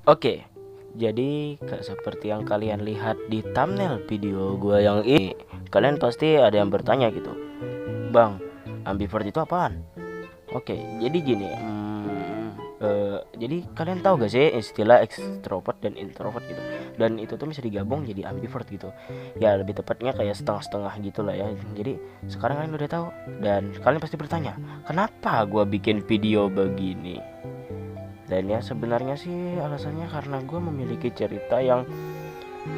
Oke, jadi seperti yang kalian lihat di thumbnail video gue yang ini, kalian pasti ada yang bertanya gitu, Bang, ambivert itu apaan? Oke, jadi gini, jadi kalian tahu gak sih istilah extrovert dan introvert gitu? Dan itu tuh bisa digabung jadi ambivert gitu. Ya lebih tepatnya kayak setengah-setengah gitulah ya. Jadi sekarang kalian udah tahu dan kalian pasti bertanya, kenapa gue bikin video begini? Dan ya sebenarnya sih alasannya karena gue memiliki cerita yang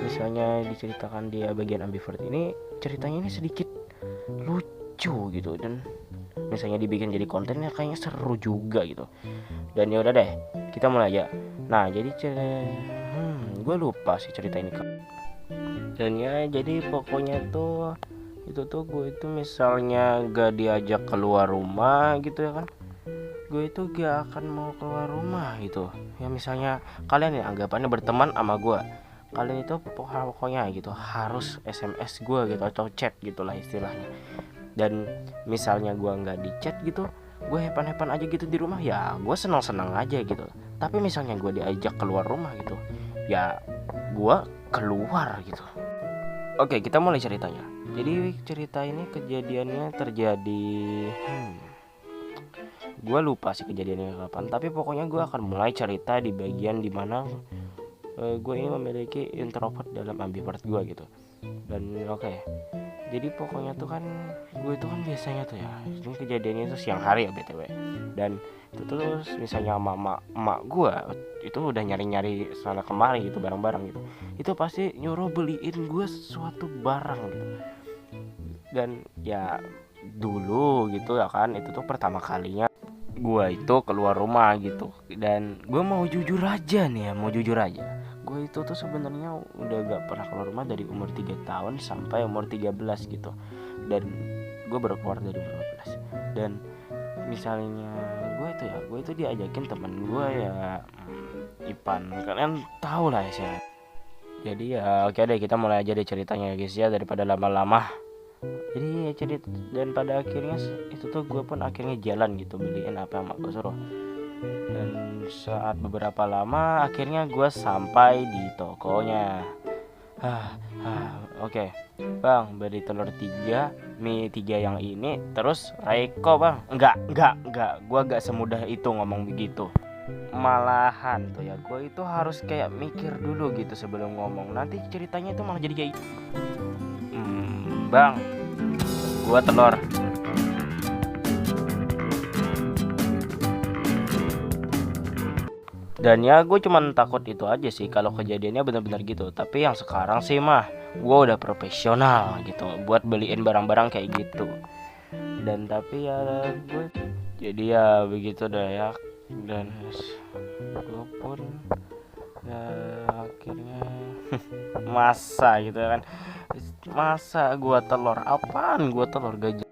misalnya diceritakan dia bagian ambivert ini, ceritanya ini sedikit lucu gitu, dan misalnya dibikin jadi kontennya kayaknya seru juga gitu. Dan ya udah deh, kita mulai aja. Nah jadi gue lupa sih cerita ini. Dan ya jadi pokoknya tuh itu tuh gue itu misalnya gak diajak keluar rumah gitu ya kan, gue itu gak akan mau keluar rumah gitu ya. Misalnya kalian ya anggapannya berteman sama gue, kalian itu pokoknya gitu harus SMS gue gitu atau chat gitulah istilahnya. Dan misalnya gue nggak di chat gitu, gue hepan-hepan aja gitu di rumah, ya gue senang-senang aja gitu. Tapi misalnya gue diajak keluar rumah gitu, ya gue keluar gitu. Oke, kita mulai ceritanya. Jadi cerita ini kejadiannya terjadi gue lupa sih kejadiannya kapan, tapi pokoknya gue akan mulai cerita di bagian dimana gue ini memiliki introvert dalam ambivert gue gitu. Dan oke, jadi pokoknya tuh kan gue itu kan biasanya tuh ya, ini kejadiannya itu siang hari ya btw. Dan itu terus misalnya emak gue itu udah nyari-nyari sana kemari gitu barang-barang gitu, itu pasti nyuruh beliin gue suatu barang gitu. Dan ya dulu gitu ya kan, itu tuh pertama kalinya gue itu keluar rumah gitu. Dan gue mau jujur aja nih ya, gue itu tuh sebenarnya udah gak pernah keluar rumah dari umur 3 tahun sampai umur 13 gitu. Dan gue baru keluar dari umur 15. Dan misalnya gue itu diajakin temen gue ya, Ipan, kalian tahu lah ya sih. Jadi ya oke deh, kita mulai aja deh ceritanya guys ya, daripada lama-lama. Jadi ya cerita, dan pada akhirnya itu tuh gue pun akhirnya jalan gitu beliin apa yang mak gue suruh. Dan saat beberapa lama akhirnya gue sampai di tokonya. Oke, Bang, beri telur 3, mie 3 yang ini, terus Raiko bang. Enggak, gue gak semudah itu ngomong begitu. Malahan tuh ya, gue itu harus kayak mikir dulu gitu sebelum ngomong. Nanti ceritanya itu malah jadi kayak Bang, gua telur. Dan ya gue cuman takut itu aja sih kalau kejadiannya benar-benar gitu. Tapi yang sekarang sih mah gue udah profesional gitu buat beliin barang-barang kayak gitu. Dan tapi ya gue jadi ya begitu dah ya. Dan gue pun ya akhirnya masa gitu kan, masa gue telur, apaan gue telur gaji.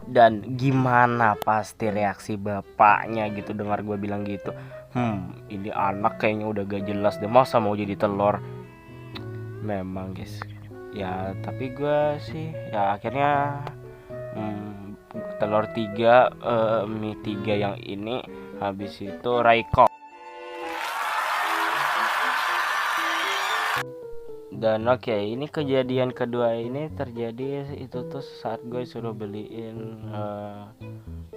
Dan gimana pasti reaksi bapaknya gitu dengar gue bilang gitu. Ini anak kayaknya udah gak jelas deh, masa mau jadi telur. Memang guys, ya tapi gue sih ya akhirnya telur 3, mie 3 yang ini, habis itu Raiko. Dan oke, ini kejadian kedua ini terjadi itu tuh saat gue suruh beliin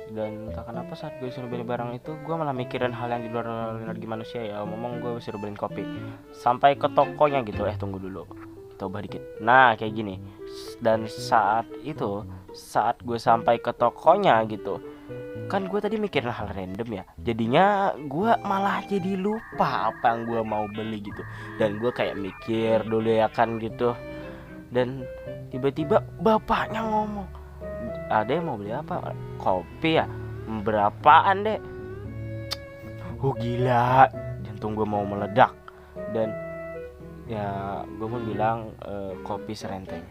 dan entah kenapa saat gue suruh beli barang itu gue malah mikirin hal yang di luar energi manusia ya. Ngomong gue suruh beliin kopi, sampai ke tokonya gitu, tunggu dulu, kita ubah dikit. Nah kayak gini. Dan saat gue sampai ke tokonya gitu, kan gue tadi mikirin hal random ya, jadinya gue malah jadi lupa apa yang gue mau beli gitu. Dan gue kayak mikir dulu ya kan gitu. Dan tiba-tiba bapaknya ngomong, ada yang mau beli apa? Kopi ya? Berapaan dek? Gila, jantung gue mau meledak. Dan ya gue pun bilang kopi serenteng.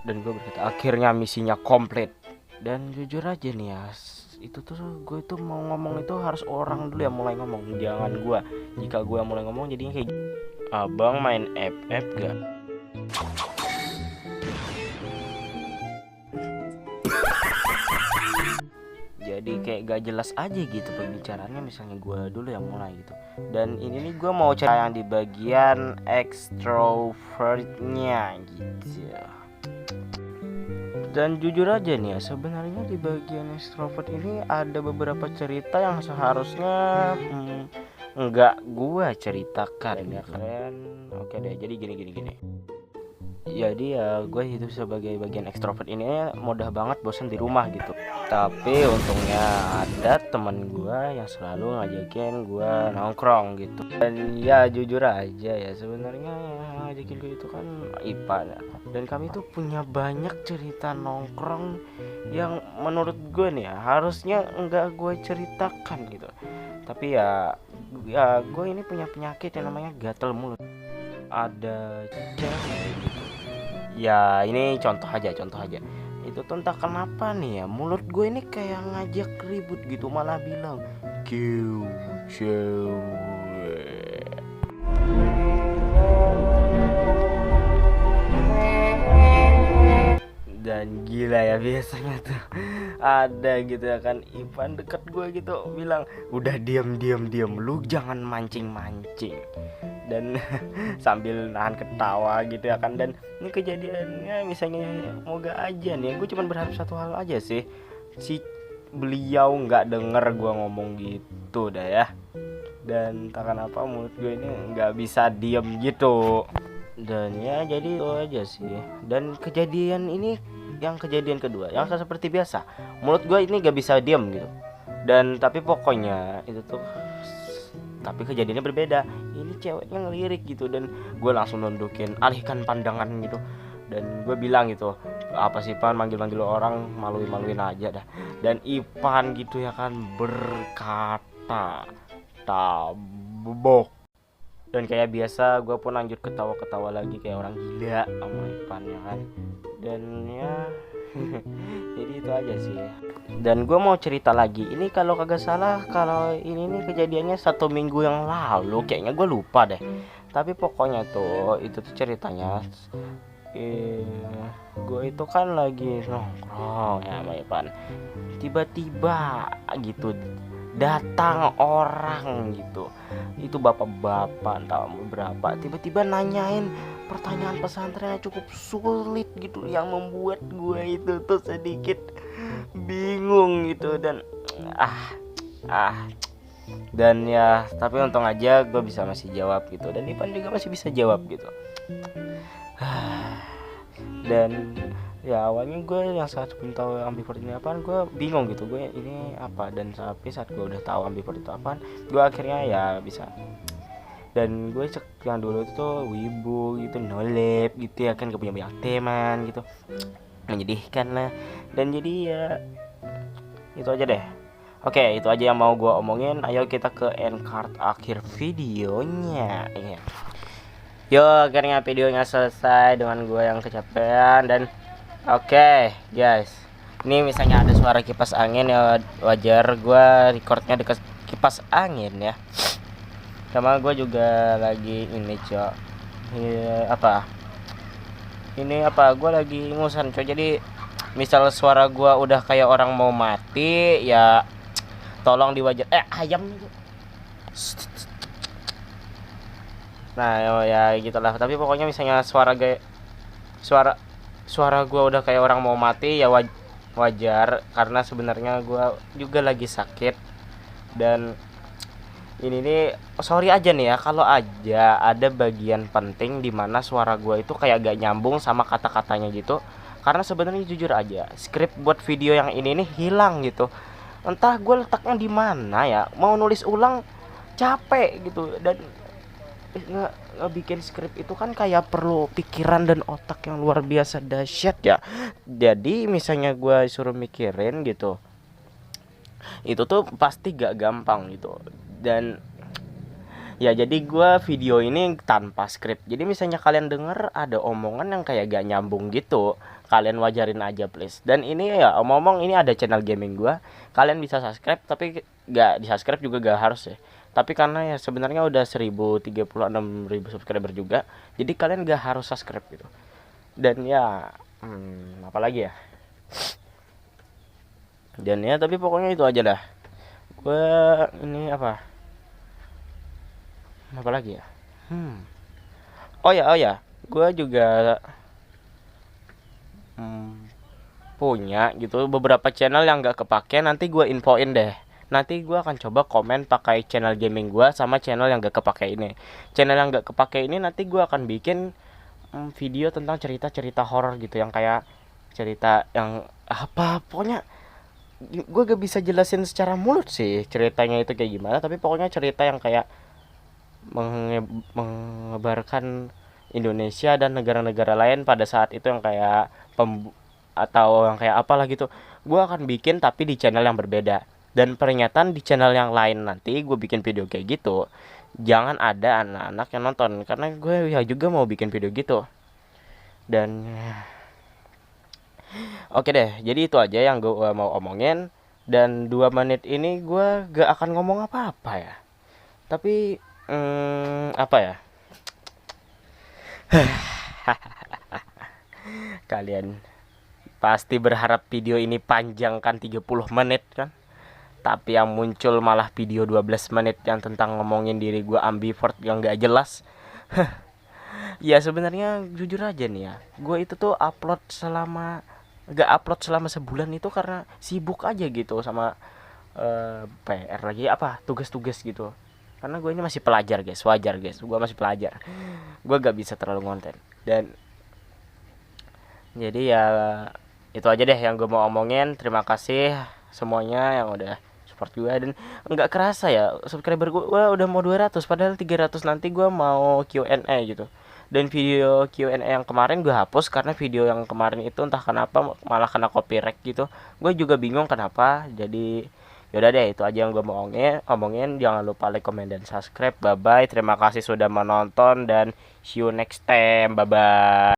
Dan gue berkata akhirnya misinya komplit. Dan jujur aja nih ya, itu tuh gue itu mau ngomong itu harus orang dulu yang mulai ngomong, jangan gue. Jika gue mulai ngomong jadinya kayak abang main FF gak? jadi kayak gak jelas aja gitu pembicaraannya, misalnya gue dulu yang mulai gitu. Dan ini nih gue mau cerita yang di bagian extrovertnya gitu. Dan jujur aja nih ya, sebenarnya di bagian extrovert ini ada beberapa cerita yang seharusnya nggak gua ceritakan ya kalian. Oke deh, jadi gini. Jadi ya gue hidup sebagai bagian ekstrovert ini mudah banget bosan di rumah gitu. Tapi untungnya ada teman gue yang selalu ngajakin gue nongkrong gitu. Dan ya jujur aja ya, sebenarnya yang ngajakin gue itu kan Ipan ya. Dan kami tuh punya banyak cerita nongkrong yang menurut gue nih ya harusnya enggak gue ceritakan gitu. Tapi ya gue ini punya penyakit yang namanya gatel mulut. Ada cewek gitu. Ya ini contoh aja. Itu tuh entah kenapa nih ya, mulut gue ini kayak ngajak ribut gitu, malah bilang kiu cewek. Dan gila ya, biasanya tuh ada gitu ya kan, Ivan deket gue gitu bilang, udah diam, lu jangan mancing. Dan sambil nahan ketawa gitu ya kan. Dan ini kejadiannya misalnya moga aja nih, gue cuma berharap satu hal aja sih, si beliau nggak denger gue ngomong gitu dah ya. Dan tak kenapa mulut gue ini nggak bisa diem gitu. Dan ya jadi itu aja sih. Dan kejadian ini yang kejadian kedua yang seperti biasa, mulut gue ini nggak bisa diem gitu. Dan tapi pokoknya itu tuh, tapi kejadiannya berbeda. Ini ceweknya ngelirik gitu, dan gue langsung nundukin, alihkan pandangan gitu. Dan gue bilang gitu, apa sih Pan, manggil orang maluin aja dah. Dan Ipan gitu ya kan berkata tabok. Dan kayak biasa gue pun lanjut ketawa lagi kayak orang gila sama Ipan ya kan. Dan ya jadi itu aja sih ya. Dan gue mau cerita lagi, ini kalau kagak salah, kalau ini nih kejadiannya 1 minggu yang lalu, kayaknya gue lupa deh. Tapi pokoknya tuh itu tuh ceritanya, gue itu kan lagi nongkrong ya sama Ipan. Tiba-tiba gitu datang orang gitu, itu bapak-bapak entah berapa, tiba-tiba nanyain pertanyaan pesantren yang cukup sulit gitu, yang membuat gue itu tuh sedikit bingung gitu. Dan dan ya tapi untung aja gue bisa masih jawab gitu, dan Ipan juga masih bisa jawab gitu. Dan ya awalnya gue yang saat belum tahu ambivert ini apaan, gue bingung gitu, gue ini apa. Dan sampai saat gue udah tahu ambivert itu apaan, gue akhirnya ya bisa. Dan gue cek yang dulu itu tuh wibu gitu, nolep gitu ya kan, gak punya banyak teman gitu, menyedihkan lah. Dan jadi ya itu aja deh. Oke, itu aja yang mau gue omongin. Ayo kita ke end card akhir videonya ya. Yo, akhirnya videonya selesai dengan gue yang kecapean. Dan oke, guys, ini misalnya ada suara kipas angin ya wajar, gue recordnya dekat kipas angin ya. Sama gue juga lagi ini cok, gue lagi ngusan cok. Jadi misal suara gue udah kayak orang mau mati ya, tolong diwajar ayam. Nah ya gitulah. Tapi pokoknya misalnya suara gue udah kayak orang mau mati ya wajar, karena sebenarnya gue juga lagi sakit. Dan ini nih sorry aja nih ya kalau aja ada bagian penting dimana suara gue itu kayak gak nyambung sama kata-katanya gitu. Karena sebenarnya jujur aja, skrip buat video yang ini nih hilang gitu. Entah gue letaknya di mana ya, mau nulis ulang capek gitu. Dan ngebikin skrip itu kan kayak perlu pikiran dan otak yang luar biasa dahsyat ya. Jadi misalnya gue suruh mikirin gitu, itu tuh pasti gak gampang gitu. Dan ya jadi gue video ini tanpa skrip. Jadi misalnya kalian denger ada omongan yang kayak gak nyambung gitu, kalian wajarin aja please. Dan ini ya omong-omong, ini ada channel gaming gue, kalian bisa subscribe, tapi gak di subscribe juga gak harus ya. Tapi karena ya sebenarnya udah 1036.000 subscriber juga, jadi kalian gak harus subscribe gitu. Dan ya apalagi ya, Dan ya tapi pokoknya itu aja dah. Gue ini apa lagi ya? Oh ya, gue juga punya gitu beberapa channel yang gak kepake. Nanti gue infoin deh. Nanti gue akan coba komen pakai channel gaming gue sama channel yang gak kepake ini. Channel yang gak kepake ini nanti gue akan bikin video tentang cerita-cerita horor gitu, yang kayak cerita yang pokoknya gue gak bisa jelasin secara mulut sih ceritanya itu kayak gimana, tapi pokoknya cerita yang kayak mengebarkan Indonesia dan negara-negara lain pada saat itu, yang kayak atau yang kayak apalah gitu. Gue akan bikin tapi di channel yang berbeda. Dan pernyataan di channel yang lain nanti gue bikin video kayak gitu, jangan ada anak-anak yang nonton, karena gue ya juga mau bikin video gitu. Dan oke deh, jadi itu aja yang gue mau omongin. Dan 2 menit ini gue gak akan ngomong apa-apa ya. Tapi apa ya? Kalian pasti berharap video ini panjang kan, 30 menit kan? Tapi yang muncul malah video 12 menit yang tentang ngomongin diri gue ambivert yang gak jelas. Ya sebenarnya jujur aja nih ya, gue itu tuh gak upload selama sebulan itu karena sibuk aja gitu sama PR lagi tugas-tugas gitu. Karena gue ini masih pelajar guys, wajar guys, gue masih pelajar, gue gak bisa terlalu konten. Dan jadi ya itu aja deh yang gue mau omongin. Terima kasih semuanya yang udah support gue. Dan nggak kerasa ya subscriber gue udah mau 200, padahal 300 nanti gue mau Q&A gitu. Dan video Q&A yang kemarin gue hapus karena video yang kemarin itu entah kenapa malah kena copyright gitu. Gue juga bingung kenapa. Jadi yaudah deh, itu aja yang gue mau omongin. Jangan lupa like, comment, dan subscribe. Bye bye, terima kasih sudah menonton dan see you next time. Bye bye.